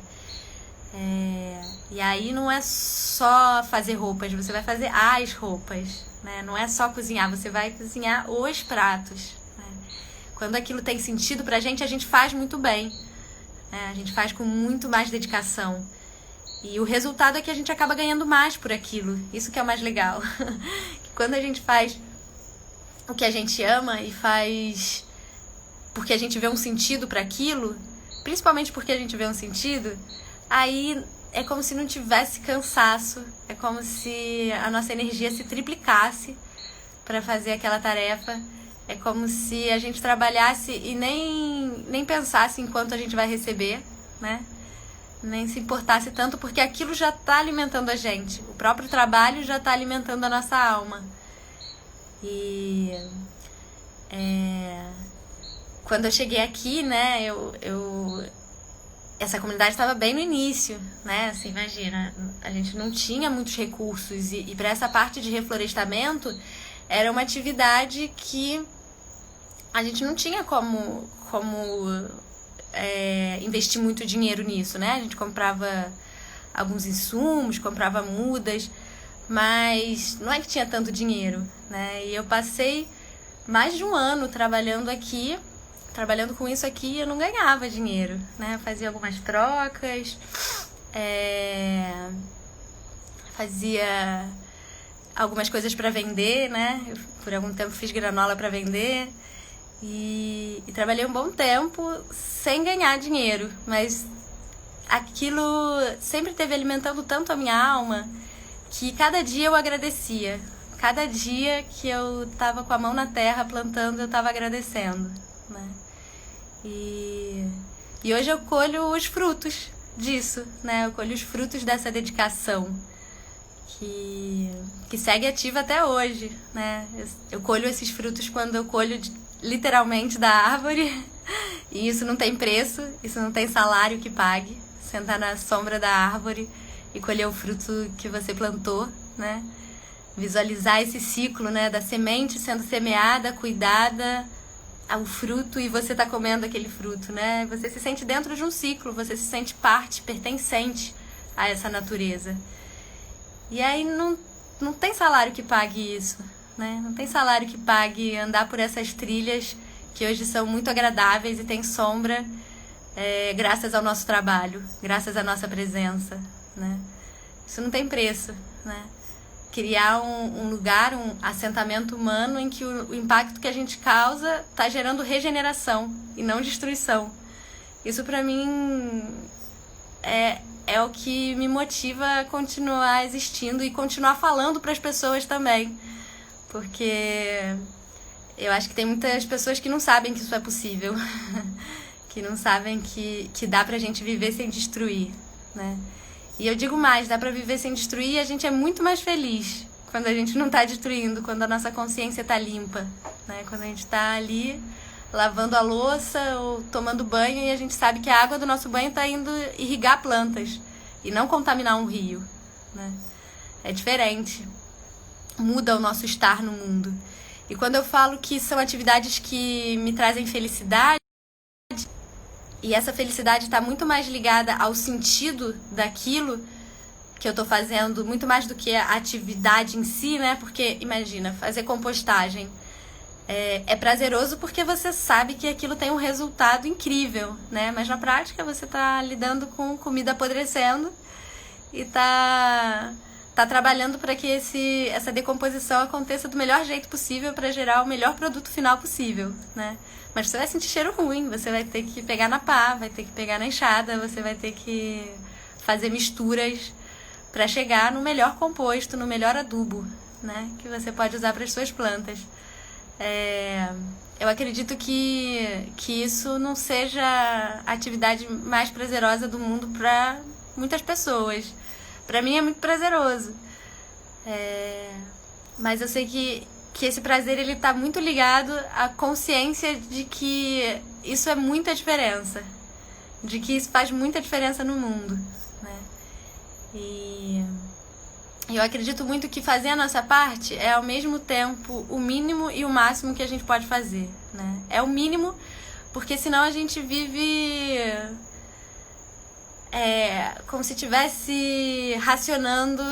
E aí não é só fazer roupas, você vai fazer as roupas, né? Não é só cozinhar, você vai cozinhar os pratos. Quando aquilo tem sentido pra gente, a gente faz muito bem, né? A gente faz com muito mais dedicação. E o resultado é que a gente acaba ganhando mais por aquilo. Isso que é o mais legal. Quando a gente faz o que a gente ama e faz porque a gente vê um sentido para aquilo, principalmente porque a gente vê um sentido, aí é como se não tivesse cansaço, é como se a nossa energia se triplicasse para fazer aquela tarefa. É como se a gente trabalhasse e nem pensasse em quanto a gente vai receber, né? Nem se importasse tanto, porque aquilo já está alimentando a gente. O próprio trabalho já está alimentando a nossa alma. E quando eu cheguei aqui, né, essa comunidade estava bem no início, né? Assim, imagina, a gente não tinha muitos recursos e para essa parte de reflorestamento era uma atividade que a gente não tinha como investir muito dinheiro nisso, né? A gente comprava alguns insumos, comprava mudas, mas não é que tinha tanto dinheiro, né? E eu passei mais de um ano trabalhando com isso aqui, e eu não ganhava dinheiro, né? Eu fazia algumas trocas, fazia algumas coisas para vender, né? Eu, por algum tempo fiz granola para vender e trabalhei um bom tempo sem ganhar dinheiro, mas aquilo sempre esteve alimentando tanto a minha alma que cada dia eu agradecia. Cada dia que eu estava com a mão na terra plantando, eu estava agradecendo, né? E hoje eu colho os frutos disso, né? Eu colho os frutos dessa dedicação que segue ativa até hoje, né? Eu colho esses frutos quando eu colho literalmente da árvore, e isso não tem preço, isso não tem salário que pague. Sentar na sombra da árvore e colher o fruto que você plantou, né? Visualizar esse ciclo, né, da semente sendo semeada, cuidada, ao fruto, e você tá comendo aquele fruto, né? Você se sente dentro de um ciclo, você se sente parte, pertencente a essa natureza. E aí não tem salário que pague isso, né? Não tem salário que pague andar por essas trilhas que hoje são muito agradáveis e tem sombra, graças ao nosso trabalho, graças à nossa presença, né? Isso não tem preço, né? Criar um lugar, um assentamento humano em que o impacto que a gente causa está gerando regeneração e não destruição. Isso para mim é o que me motiva a continuar existindo e continuar falando para as pessoas também. Porque eu acho que tem muitas pessoas que não sabem que isso é possível. Que não sabem que dá pra gente viver sem destruir, né? E eu digo mais, dá pra viver sem destruir e a gente é muito mais feliz quando a gente não tá destruindo, quando a nossa consciência tá limpa, né? Quando a gente tá ali lavando a louça ou tomando banho e a gente sabe que a água do nosso banho tá indo irrigar plantas e não contaminar um rio, né? É diferente. Muda o nosso estar no mundo. E quando eu falo que são atividades que me trazem felicidade, e essa felicidade está muito mais ligada ao sentido daquilo que eu estou fazendo, muito mais do que a atividade em si, né? Porque, imagina, fazer compostagem é prazeroso porque você sabe que aquilo tem um resultado incrível, né? Mas na prática você está lidando com comida apodrecendo e está trabalhando para que essa decomposição aconteça do melhor jeito possível para gerar o melhor produto final possível, né? Mas você vai sentir cheiro ruim, você vai ter que pegar na pá, vai ter que pegar na enxada, você vai ter que fazer misturas para chegar no melhor composto, no melhor adubo, né? Que você pode usar para as suas plantas. Eu acredito que isso não seja a atividade mais prazerosa do mundo para muitas pessoas. Para mim é muito prazeroso. Mas eu sei que esse prazer ele tá muito ligado à consciência de que isso é muita diferença. De que isso faz muita diferença no mundo, né? E eu acredito muito que fazer a nossa parte é ao mesmo tempo o mínimo e o máximo que a gente pode fazer, né? É o mínimo, porque senão a gente vive como se estivesse racionando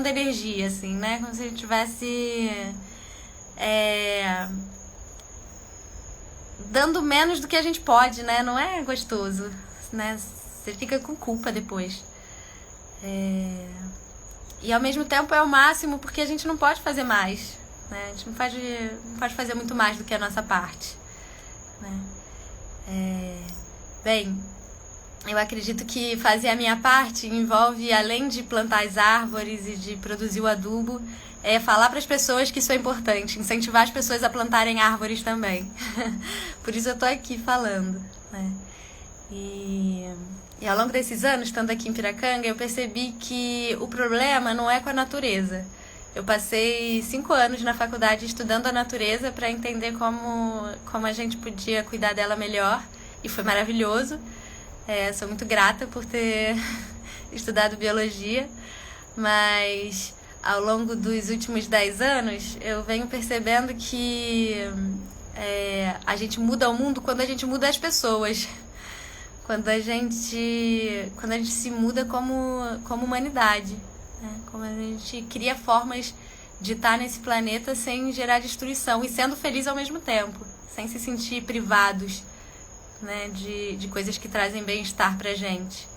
energia, assim, né? Como se estivesse dando menos do que a gente pode, né? Não é gostoso, né? Você fica com culpa depois. E ao mesmo tempo é o máximo porque a gente não pode fazer mais, né? A gente não pode fazer muito mais do que a nossa parte, né? Bem, eu acredito que fazer a minha parte envolve, além de plantar as árvores e de produzir o adubo, falar para as pessoas que isso é importante, incentivar as pessoas a plantarem árvores também. Por isso eu tô aqui falando, né? E ao longo desses anos, estando aqui em Piracanga, eu percebi que o problema não é com a natureza. Eu passei 5 anos na faculdade estudando a natureza para entender como a gente podia cuidar dela melhor, e foi maravilhoso. Sou muito grata por ter estudado biologia, mas ao longo dos últimos 10 anos eu venho percebendo que a gente muda o mundo quando a gente muda as pessoas, quando a gente se muda como humanidade, né? Como a gente cria formas de estar nesse planeta sem gerar destruição e sendo feliz ao mesmo tempo, sem se sentir privados, né, de coisas que trazem bem-estar pra gente.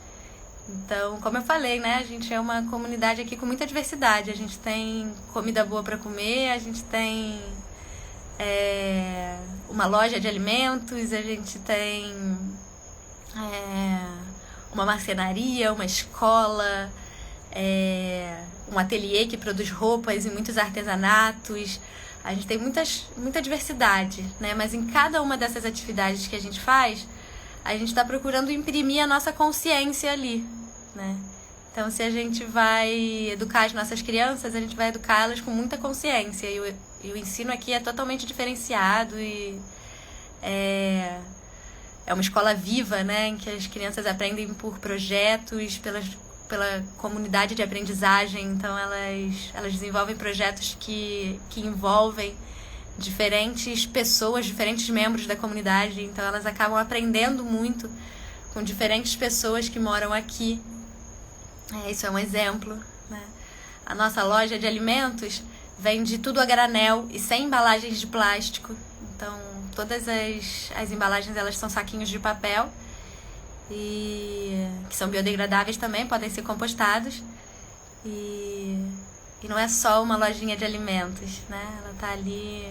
Então, como eu falei, né, a gente é uma comunidade aqui com muita diversidade. A gente tem comida boa para comer, a gente tem uma loja de alimentos, a gente tem uma marcenaria, uma escola, um ateliê que produz roupas e muitos artesanatos. A gente tem muita diversidade, né? Mas em cada uma dessas atividades que a gente faz, a gente está procurando imprimir a nossa consciência ali, né? Então, se a gente vai educar as nossas crianças, a gente vai educá-las com muita consciência. E o ensino aqui é totalmente diferenciado e é uma escola viva, né? Em que as crianças aprendem por projetos, pela comunidade de aprendizagem. Então, elas desenvolvem projetos que envolvem diferentes pessoas, diferentes membros da comunidade. Então, elas acabam aprendendo muito com diferentes pessoas que moram aqui. Isso é um exemplo, né? A nossa loja de alimentos vende tudo a granel e sem embalagens de plástico. Então, todas as embalagens, elas são saquinhos de papel e que são biodegradáveis também, podem ser compostados. E não é só uma lojinha de alimentos, né? Ela está ali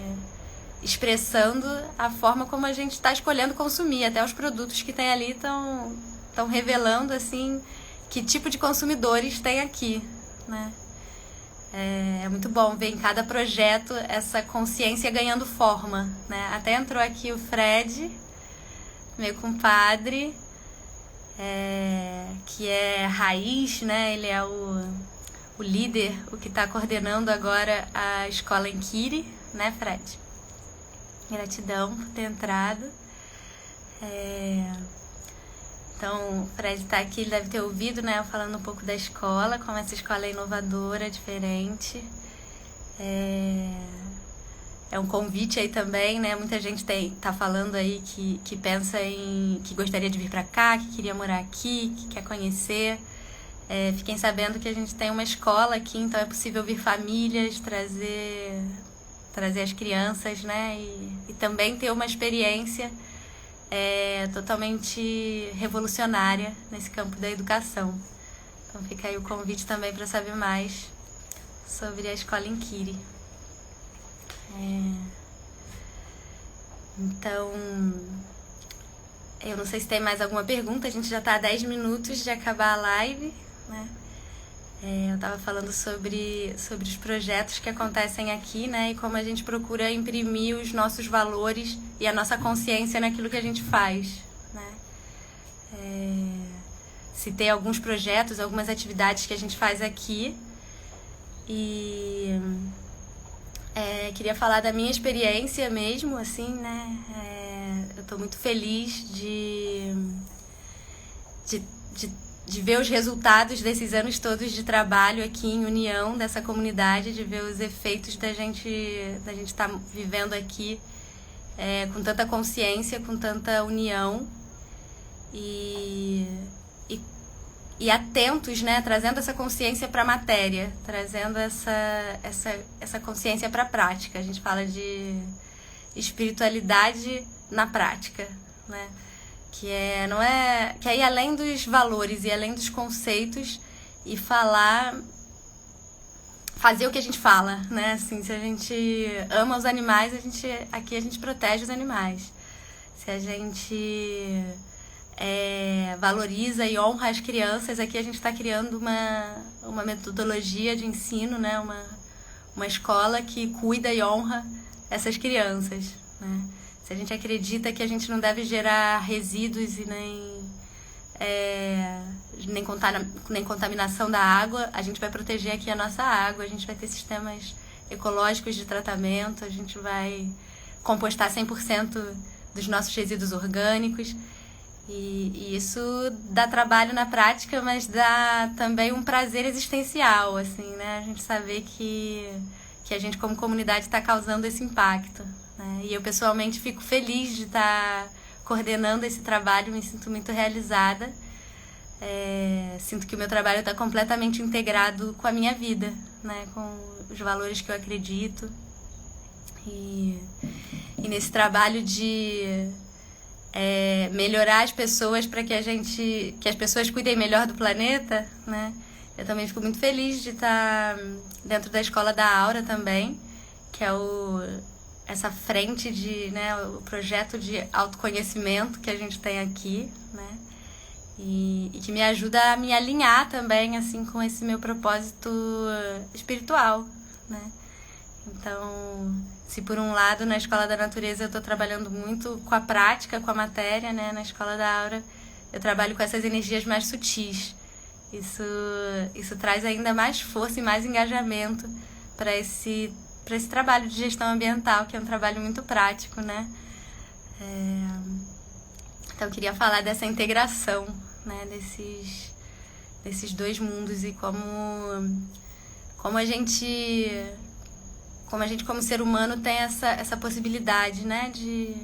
expressando a forma como a gente está escolhendo consumir. Até os produtos que tem ali estão revelando, assim, que tipo de consumidores tem aqui, né? É muito bom ver em cada projeto essa consciência ganhando forma, né? Até entrou aqui o Fred, meu compadre, que é raiz, né? Ele é o líder, o que está coordenando agora a escola em Kiri, né, Fred? Gratidão por ter entrado. Então, o Fred está aqui, ele deve ter ouvido, né, eu falando um pouco da escola, como essa escola é inovadora, diferente. É um convite aí também, né? Muita gente tá falando aí que pensa que gostaria de vir para cá, que queria morar aqui, que quer conhecer. Fiquem sabendo que a gente tem uma escola aqui, então é possível vir famílias, trazer as crianças, né? E também ter uma experiência totalmente revolucionária nesse campo da educação. Então fica aí o convite também para saber mais sobre a escola em Kiri. Então, eu não sei se tem mais alguma pergunta, a gente já está a 10 minutos de acabar a live, né? Eu estava falando sobre os projetos que acontecem aqui, né? E como a gente procura imprimir os nossos valores e a nossa consciência naquilo que a gente faz, né? Citei alguns projetos, algumas atividades que a gente faz aqui e queria falar da minha experiência mesmo, assim, né? Eu estou muito feliz de ver os resultados desses anos todos de trabalho aqui em união dessa comunidade, de ver os efeitos da gente estar vivendo aqui com tanta consciência, com tanta união e atentos, né, trazendo essa consciência para a matéria, trazendo essa consciência para a prática. A gente fala de espiritualidade na prática, né? Que é ir além dos valores e além dos conceitos e fazer o que a gente fala, né? Assim, se a gente ama os animais, aqui a gente protege os animais. Se a gente valoriza e honra as crianças, aqui a gente está criando uma metodologia de ensino, né? Uma escola que cuida e honra essas crianças, né? Se a gente acredita que a gente não deve gerar resíduos e nem contaminação da água, a gente vai proteger aqui a nossa água, a gente vai ter sistemas ecológicos de tratamento, a gente vai compostar 100% dos nossos resíduos orgânicos. E isso dá trabalho na prática, mas dá também um prazer existencial, assim, né? A gente saber que a gente como comunidade está causando esse impacto, né? E eu pessoalmente fico feliz de estar coordenando esse trabalho, me sinto muito realizada. Sinto que o meu trabalho está completamente integrado com a minha vida, né? Com os valores que eu acredito. E nesse trabalho de melhorar as pessoas para que as pessoas cuidem melhor do planeta, né? Eu também fico muito feliz de estar dentro da Escola da Aura também, que é essa frente o projeto de autoconhecimento que a gente tem aqui, né? E que me ajuda a me alinhar também, assim, com esse meu propósito espiritual, né? Então, se por um lado na Escola da Natureza eu estou trabalhando muito com a prática, com a matéria, né? Na Escola da Aura eu trabalho com essas energias mais sutis. Isso traz ainda mais força e mais engajamento para esse trabalho de gestão ambiental, que é um trabalho muito prático, né? Então, eu queria falar dessa integração, né, desses dois mundos e como a gente, como ser humano, tem essa possibilidade, né, de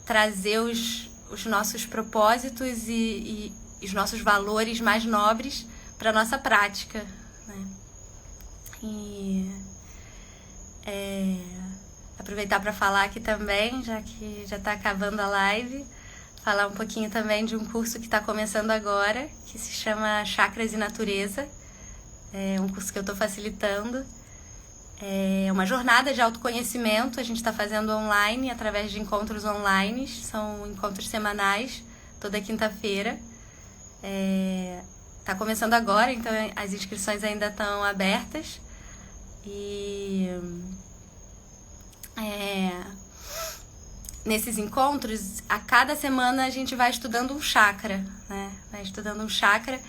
trazer os nossos propósitos e os nossos valores mais nobres para a nossa prática, né? E aproveitar para falar aqui também, já que já está acabando a live, falar um pouquinho também de um curso que está começando agora, que se chama Chakras e Natureza. É um curso que eu estou facilitando. É uma jornada de autoconhecimento, a gente está fazendo online, através de encontros online, são encontros semanais, toda quinta-feira. Está começando agora, então as inscrições ainda estão abertas. E nesses encontros, a cada semana a gente vai estudando um chakra, né? Vai estudando um chakra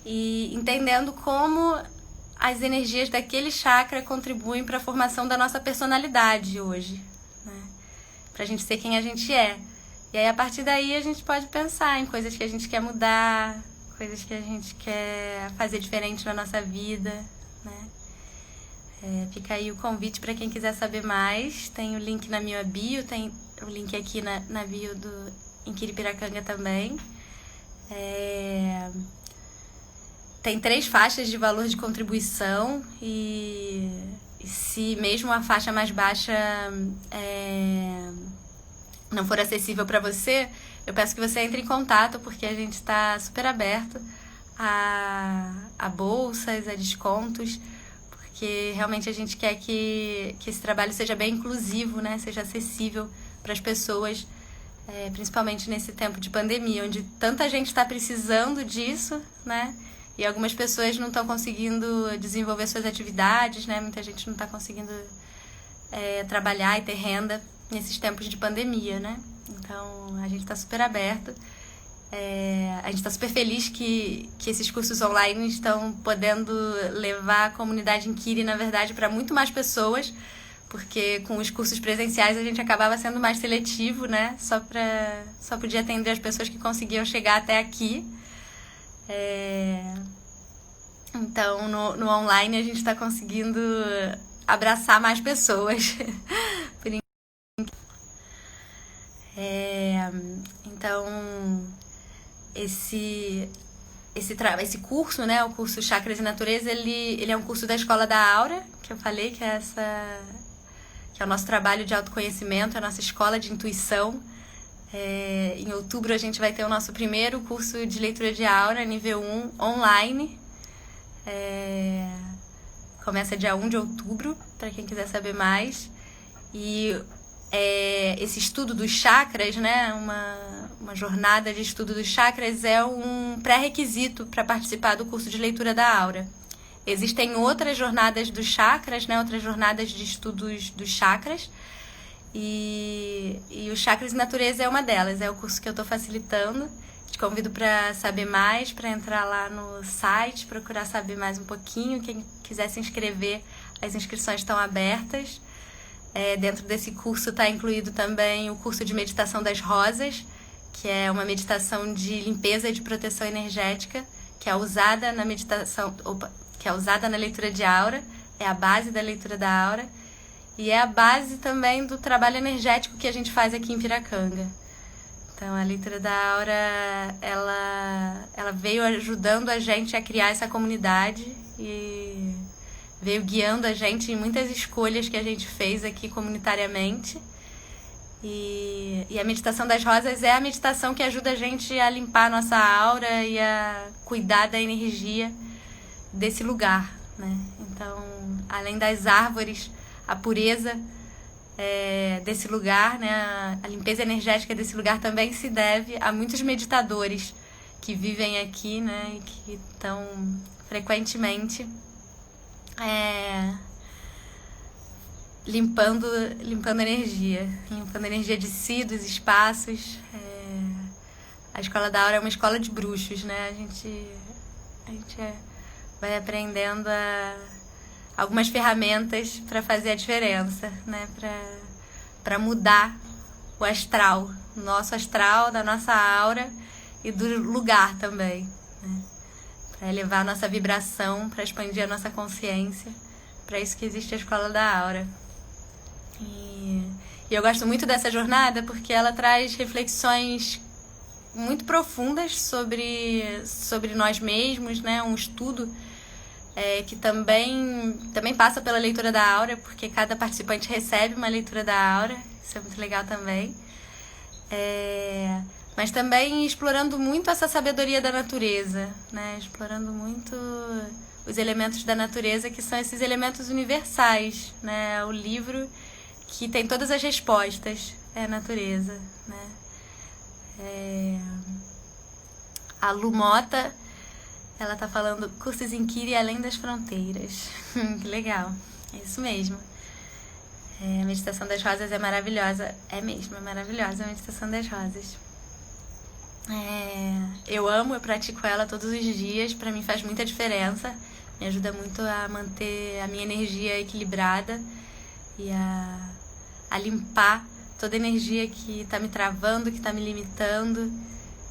e entendendo como as energias daquele chakra contribuem para a formação da nossa personalidade hoje, né? Para a gente ser quem a gente é. E aí, a partir daí, a gente pode pensar em coisas que a gente quer mudar, coisas que a gente quer fazer diferente na nossa vida, né? Fica aí o convite para quem quiser saber mais. Tem o link na minha bio, tem o link aqui na bio do Inquiri Piracanga também. Tem 3 faixas de valor de contribuição e se mesmo a faixa mais baixa não for acessível para você, eu peço que você entre em contato, porque a gente está super aberto a bolsas, a descontos, porque realmente a gente quer que esse trabalho seja bem inclusivo, né? Seja acessível para as pessoas, principalmente nesse tempo de pandemia, onde tanta gente está precisando disso, né? E algumas pessoas não estão conseguindo desenvolver suas atividades, né? Muita gente não está conseguindo trabalhar e ter renda nesses tempos de pandemia, né? Então, a gente está super aberto. A gente está super feliz que esses cursos online estão podendo levar a comunidade Inquiri, na verdade, para muito mais pessoas, porque com os cursos presenciais a gente acabava sendo mais seletivo, né? Só podia atender as pessoas que conseguiam chegar até aqui. Então, no online a gente está conseguindo abraçar mais pessoas. Então, esse curso, né, o curso Chakras e Natureza, ele é um curso da Escola da Aura, que eu falei que que é o nosso trabalho de autoconhecimento, a nossa escola de intuição. Em outubro a gente vai ter o nosso primeiro curso de leitura de aura, nível 1, online. Começa dia 1 de outubro, para quem quiser saber mais. E esse estudo dos chakras, né, uma jornada de estudo dos chakras, é um pré-requisito para participar do curso de leitura da aura. Existem outras jornadas dos chakras, né, outras jornadas de estudos dos chakras, e o Chakras e Natureza é uma delas, é o curso que eu estou facilitando. Te convido para saber mais, para entrar lá no site, procurar saber mais um pouquinho. Quem quiser se inscrever, as inscrições estão abertas. Dentro desse curso está incluído também o curso de Meditação das Rosas, que é uma meditação de limpeza e de proteção energética, que é usada na que é usada na leitura de aura, é a base da leitura da aura, e é a base também do trabalho energético que a gente faz aqui em Piracanga. Então, a leitura da aura, ela veio ajudando a gente a criar essa comunidade e veio guiando a gente em muitas escolhas que a gente fez aqui comunitariamente. E a meditação das rosas é a meditação que ajuda a gente a limpar a nossa aura e a cuidar da energia desse lugar, né? Então, além das árvores, a pureza desse lugar, né? A limpeza energética desse lugar também se deve a muitos meditadores que vivem aqui, né? E que estão frequentemente limpando energia de si, dos espaços. A Escola da Aura é uma escola de bruxos, né? A gente vai aprendendo algumas ferramentas para fazer a diferença, né? Para mudar o astral, o nosso astral, da nossa aura e do lugar também, né? Para elevar a nossa vibração, para expandir a nossa consciência. Para isso que existe a Escola da Aura. E eu gosto muito dessa jornada porque ela traz reflexões muito profundas sobre nós mesmos, né? Um estudo que também passa pela leitura da aura, porque cada participante recebe uma leitura da aura. Isso é muito legal também. Mas também explorando muito essa sabedoria da natureza, né? Explorando muito os elementos da natureza, que são esses elementos universais, né? O livro que tem todas as respostas é a natureza, né? A Lu Mota, ela tá falando cursos em Kiri além das fronteiras. Que legal, é isso mesmo. A meditação das rosas é maravilhosa. É mesmo, é maravilhosa a meditação das rosas. Eu amo, eu pratico ela todos os dias. Pra mim faz muita diferença. Me ajuda muito a manter a minha energia equilibrada e a limpar toda a energia que tá me travando, que tá me limitando,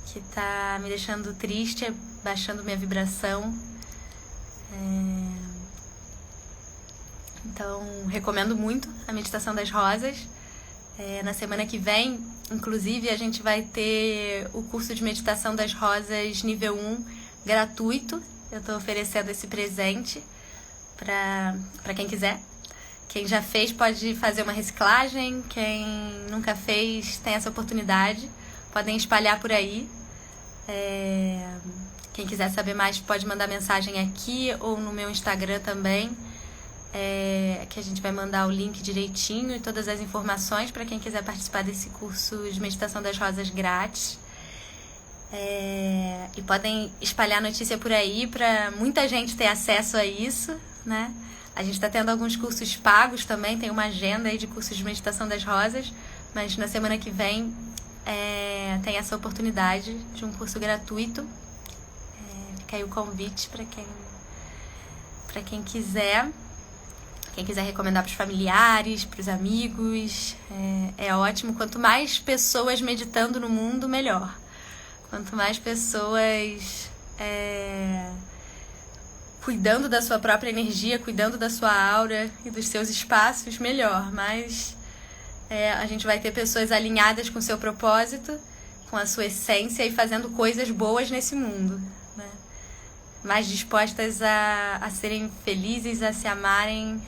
que tá me deixando triste, baixando minha vibração. Então, recomendo muito a meditação das rosas. Na semana que vem, inclusive, a gente vai ter o curso de meditação das rosas nível 1 gratuito. Eu estou oferecendo esse presente para quem quiser. Quem já fez pode fazer uma reciclagem. Quem nunca fez tem essa oportunidade. Podem espalhar por aí. Quem quiser saber mais pode mandar mensagem aqui ou no meu Instagram também. Que a gente vai mandar o link direitinho e todas as informações para quem quiser participar desse curso de meditação das rosas grátis. E podem espalhar notícia por aí para muita gente ter acesso a isso, né? A gente está tendo alguns cursos pagos também, tem uma agenda aí de cursos de meditação das rosas, mas na semana que vem tem essa oportunidade de um curso gratuito. Fica aí o convite para quem quiser. Quem quiser recomendar para os familiares, para os amigos, é ótimo. Quanto mais pessoas meditando no mundo, melhor. Quanto mais pessoas cuidando da sua própria energia, cuidando da sua aura e dos seus espaços, melhor. Mas a gente vai ter pessoas alinhadas com o seu propósito, com a sua essência e fazendo coisas boas nesse mundo, né? Mais dispostas a serem felizes, a se amarem,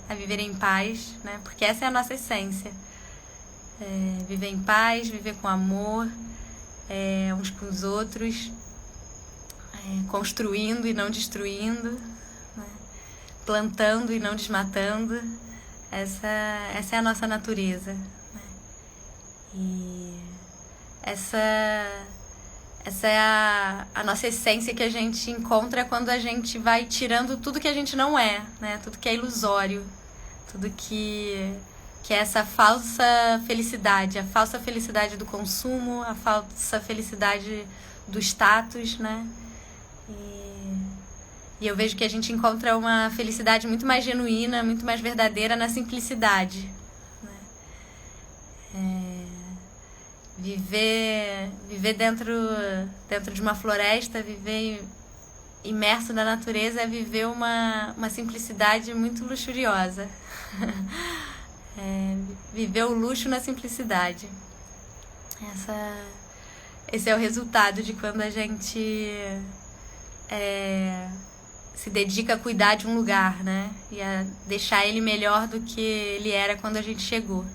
a viverem em paz, né? Porque essa é a nossa essência. Viver em paz, viver com amor, uns com os outros, construindo e não destruindo, né? Plantando e não desmatando. Essa é a nossa natureza, né? E essa é a nossa essência que a gente encontra quando a gente vai tirando tudo que a gente não é, né? Tudo que é ilusório, tudo que é essa falsa felicidade, a falsa felicidade do consumo, a falsa felicidade do status, né? E eu vejo que a gente encontra uma felicidade muito mais genuína, muito mais verdadeira na simplicidade, né? Viver dentro de uma floresta, viver imerso na natureza é viver uma simplicidade muito luxuriosa. Viver o luxo na simplicidade. Esse é o resultado de quando a gente se dedica a cuidar de um lugar, né? E a deixar ele melhor do que ele era quando a gente chegou.